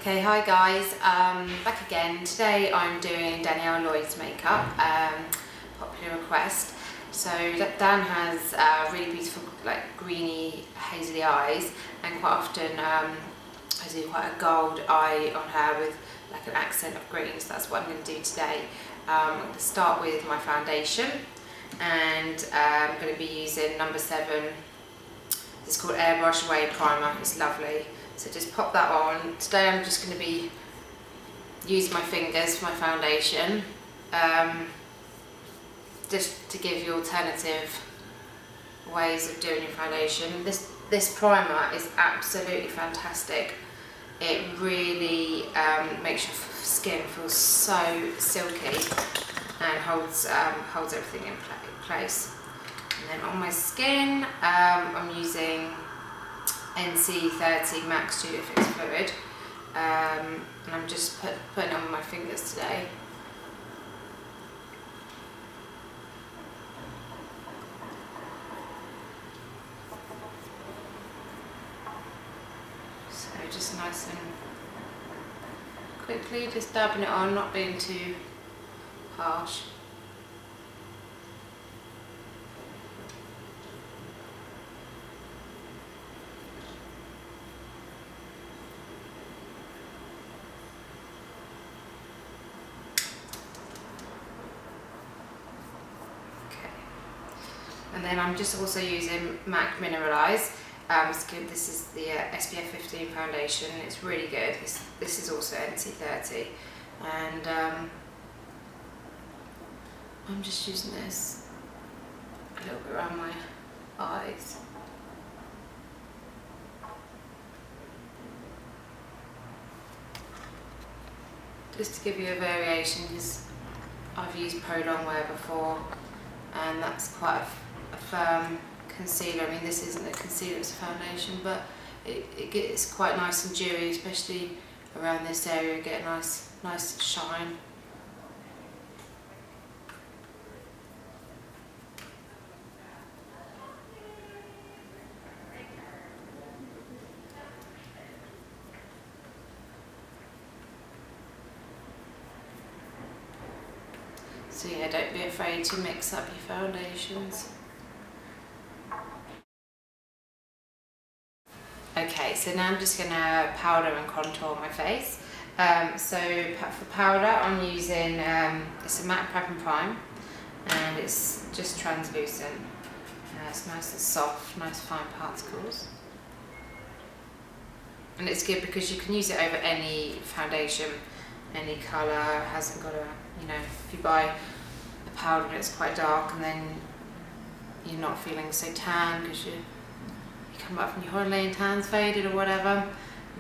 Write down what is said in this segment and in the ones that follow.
Okay, hi guys, back again. Today I'm doing Danielle Lloyd's makeup, popular request. So Dan has really beautiful like greeny hazily eyes, and quite often I do quite a gold eye on her with like an accent of green, so that's what I'm going to do today. I'm going to start with my foundation, and I'm going to be using number 7. It's called Airbrush Away Primer. It's lovely. So just pop that on. Today I'm just going to be using my fingers for my foundation, just to give you alternative ways of doing your foundation. This primer is absolutely fantastic. It really makes your skin feel so silky and holds everything in place. And then on my skin, I'm using NC30 Max Studio Fix Fluid, and I'm just putting it on my fingers today. So just nice and quickly, just dabbing it on, not being too harsh. And then I'm just also using MAC Mineralise. It's good. This is the SPF 15 foundation. It's really good. This is also NC30, and I'm just using this a little bit around my eyes. Just to give you a variation, because I've used Pro Longwear before, and that's quite a firm concealer. I mean, this isn't a concealer, it's a foundation, but it gets quite nice and dewy, especially around this area. Get a nice shine. So yeah, don't be afraid to mix up your foundations. Okay, so now I'm just going to powder and contour my face. So for powder I'm using, it's a matte prep and prime, and it's just translucent. It's nice and soft, nice fine particles. And it's good because you can use it over any foundation, any colour. It hasn't got a, you know, if you buy a powder and it's quite dark and then you're not feeling so tan because you come back from your holiday and tan's faded or whatever,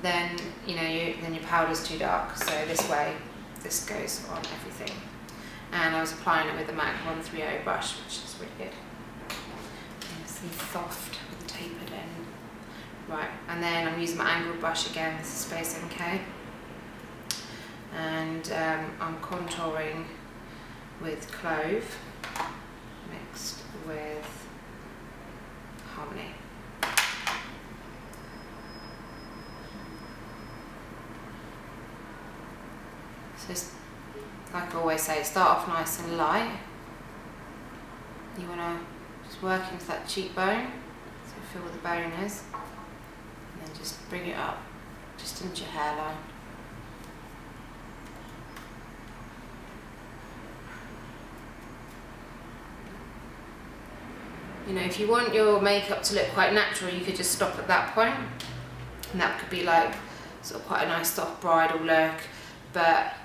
then you know then your powder's too dark. So this way, this goes on everything. And I was applying it with the MAC 130 brush, which is really good. Nice and soft with a tapered end. Right, and then I'm using my angled brush again. This is Space MK, and I'm contouring with Clove mixed with Harmony. So, like I always say, start off nice and light. You want to just work into that cheekbone, so feel where the bone is, and then just bring it up, just into your hairline. You know, if you want your makeup to look quite natural, you could just stop at that point, and that could be like sort of quite a nice soft bridal look. But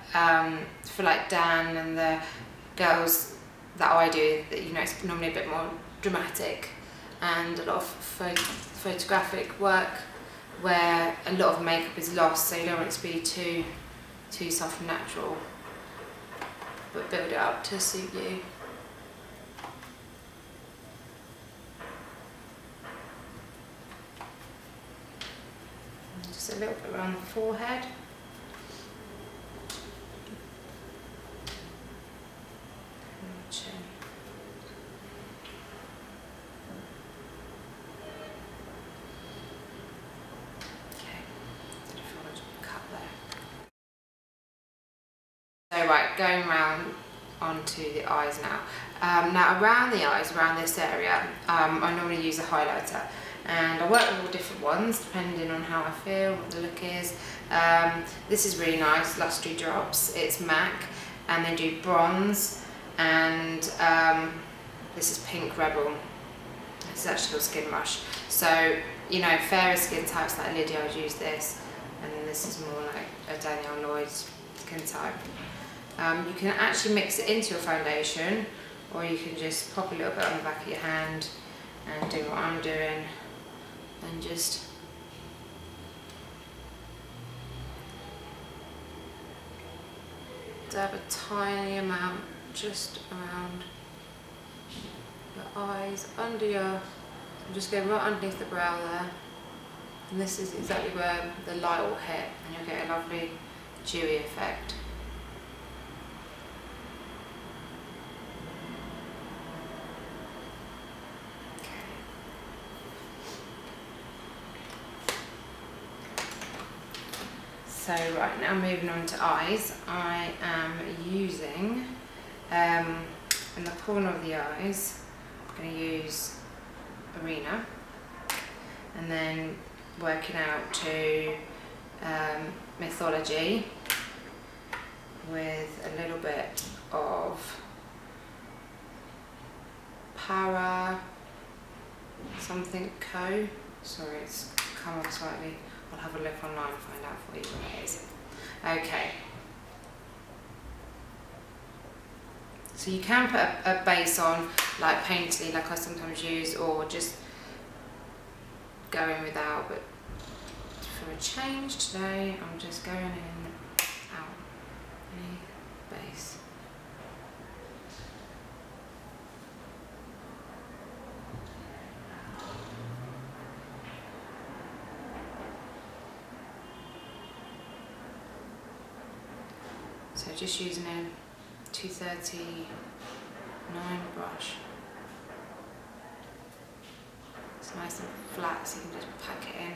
for like Dan and the girls that I do, you know, it's normally a bit more dramatic, and a lot of photographic work where a lot of makeup is lost, so you don't want it to be too soft and natural, but build it up to suit you. And just a little bit around the forehead. Right, going round onto the eyes now. Now around the eyes, around this area, I normally use a highlighter, and I work with all different ones depending on how I feel, what the look is. This is really nice, Lustry drops. It's MAC, and they do bronze, and this is Pink Rebel. This is actually called Skin Rush. So, you know, fairer skin types like Lydia would use this, and then this is more like a Danielle Lloyd skin type. You can actually mix it into your foundation, or you can just pop a little bit on the back of your hand and do what I'm doing, and just dab a tiny amount just around your eyes, under your, just go right underneath the brow there, and this is exactly where the light will hit, and you'll get a lovely dewy effect. So right now, moving on to eyes, I am using, in the corner of the eyes, I'm going to use Arena, and then working out to Mythology with a little bit of Para something Co. Sorry, it's come off slightly. I'll have a look online and find out for you what it is. Okay. So you can put a base on, like Painterly, like I sometimes use, or just going without, but for a change today, I'm just going in, out, any base. So just using a 239 brush. It's nice and flat, so you can just pack it in.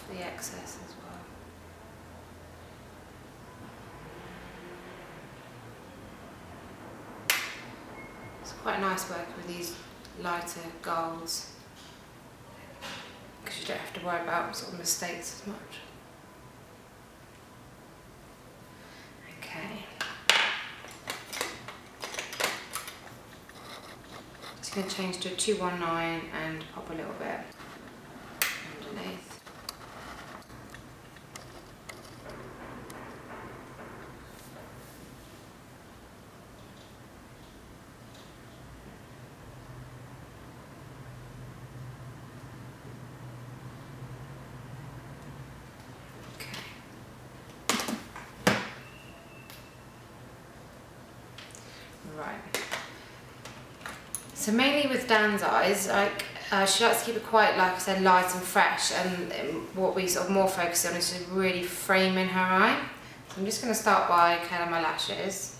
The excess as well. It's quite nice working with these lighter golds because you don't have to worry about sort of mistakes as much. Okay. Just going to change to a 219 and pop a little bit underneath. Right. So mainly with Dan's eyes, like she likes to keep it quite, like I said, light and fresh, and what we sort of more focus on is just really framing her eye. So I'm just going to start by curling my lashes.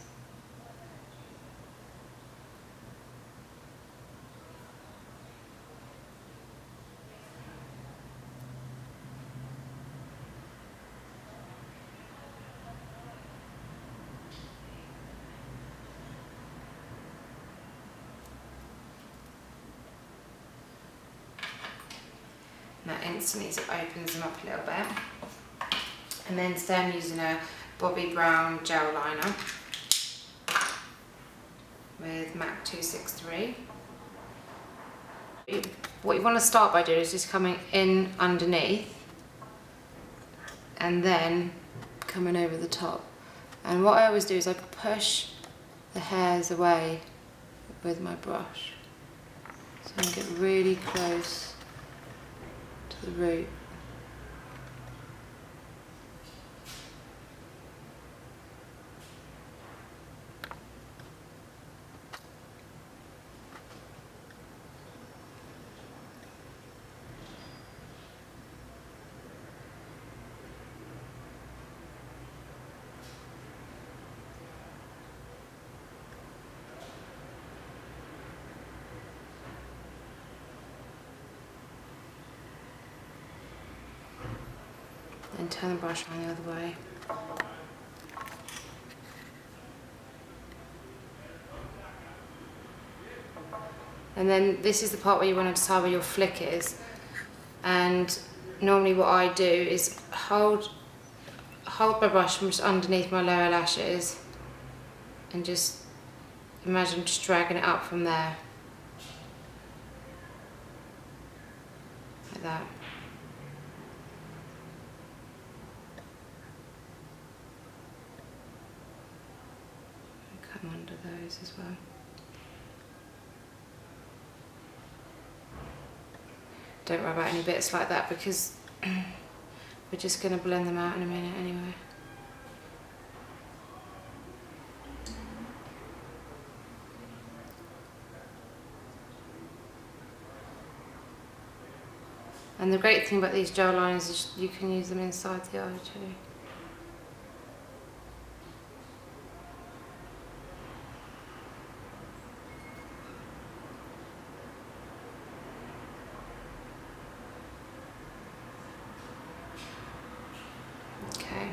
That instantly sort of opens them up a little bit. And then today I'm using a Bobbi Brown Gel liner with MAC 263. What you want to start by doing is just coming in underneath and then coming over the top. And what I always do is I push the hairs away with my brush. So I get really close to the root. then turn the brush around the other way. And then this is the part where you want to decide where your flick is. And normally what I do is hold my brush from just underneath my lower lashes and just imagine just dragging it up from there. Like that. And come under those as well. Don't worry about any bits like that because we're just going to blend them out in a minute anyway. And the great thing about these gel liners is you can use them inside the eye too. Okay,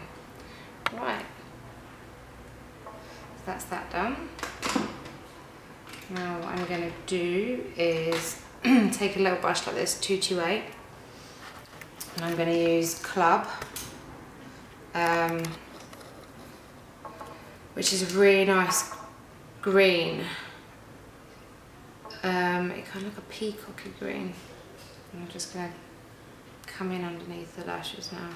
right, so that's that done. Now what I'm going to do is take a little brush like this, 228, and I'm going to use Clove, which is a really nice green. It kind of like a peacocky green. And I'm just going to come in underneath the lashes now.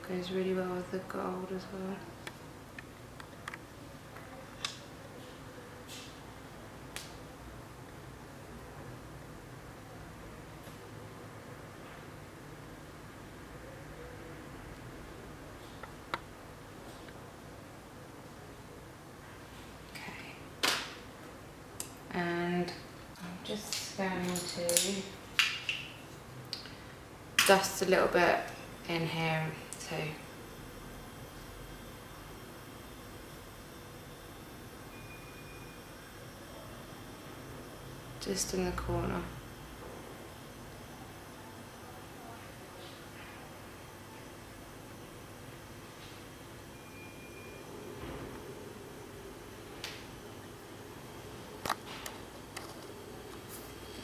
Goes really well with the gold as well. Okay. And I'm just going to dust a little bit in here too. Just in the corner.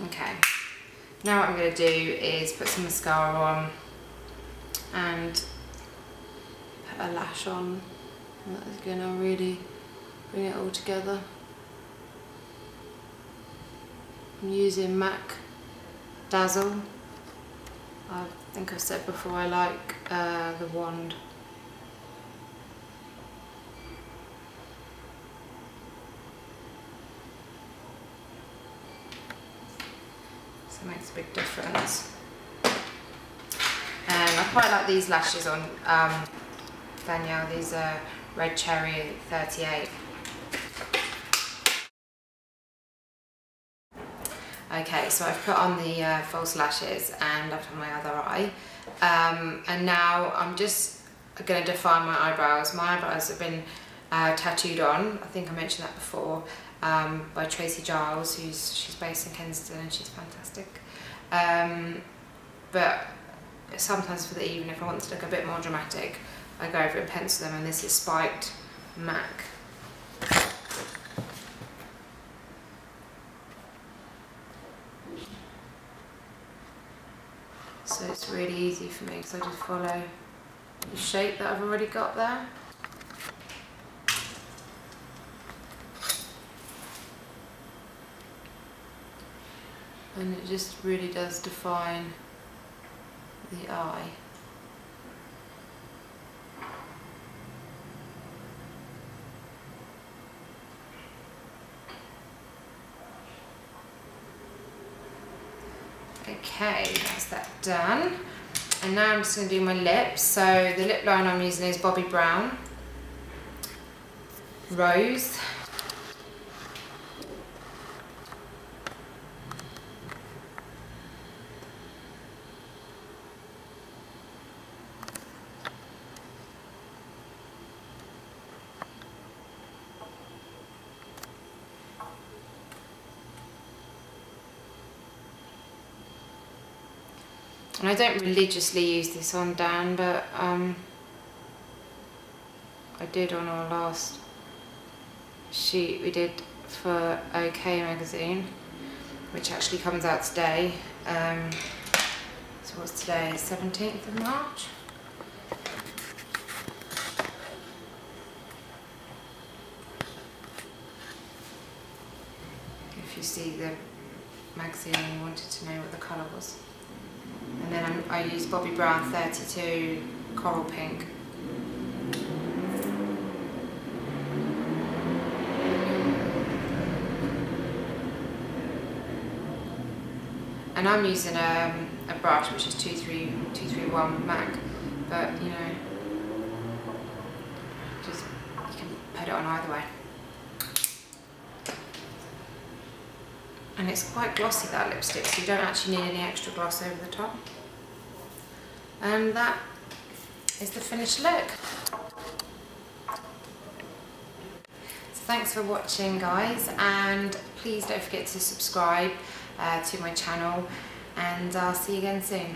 Okay, now what I'm going to do is put some mascara on and put a lash on, and that is going to really bring it all together. I'm using MAC Dazzle. I think I've said before I like the wand. So it makes a big difference. And I quite like these lashes on Danielle. These are Red Cherry 38. Okay, so I've put on the false lashes and I've done my other eye. And now I'm just going to define my eyebrows. My eyebrows have been tattooed on, I think I mentioned that before, by Tracy Giles, she's based in Kensington and she's fantastic. But sometimes for the evening, if I want to look a bit more dramatic, I go over and pencil them, and this is Spiked MAC. So it's really easy for me because I just follow the shape that I've already got there. And it just really does define the eye. Okay, that's that done. And now I'm just going to do my lips. So the lip liner I'm using is Bobbi Brown Rose. And I don't religiously use this on Dan, but I did on our last shoot we did for OK magazine, which actually comes out today. So what's today? 17th of March. If you see the magazine and you wanted to know what the colour was. And then I use Bobbi Brown 32 Coral Pink. And I'm using a brush which is 231 MAC, but you know, just you can put it on either way. And it's quite glossy, that lipstick, so you don't actually need any extra gloss over the top. And that is the finished look. So thanks for watching, guys, and please don't forget to subscribe to my channel, and I'll see you again soon.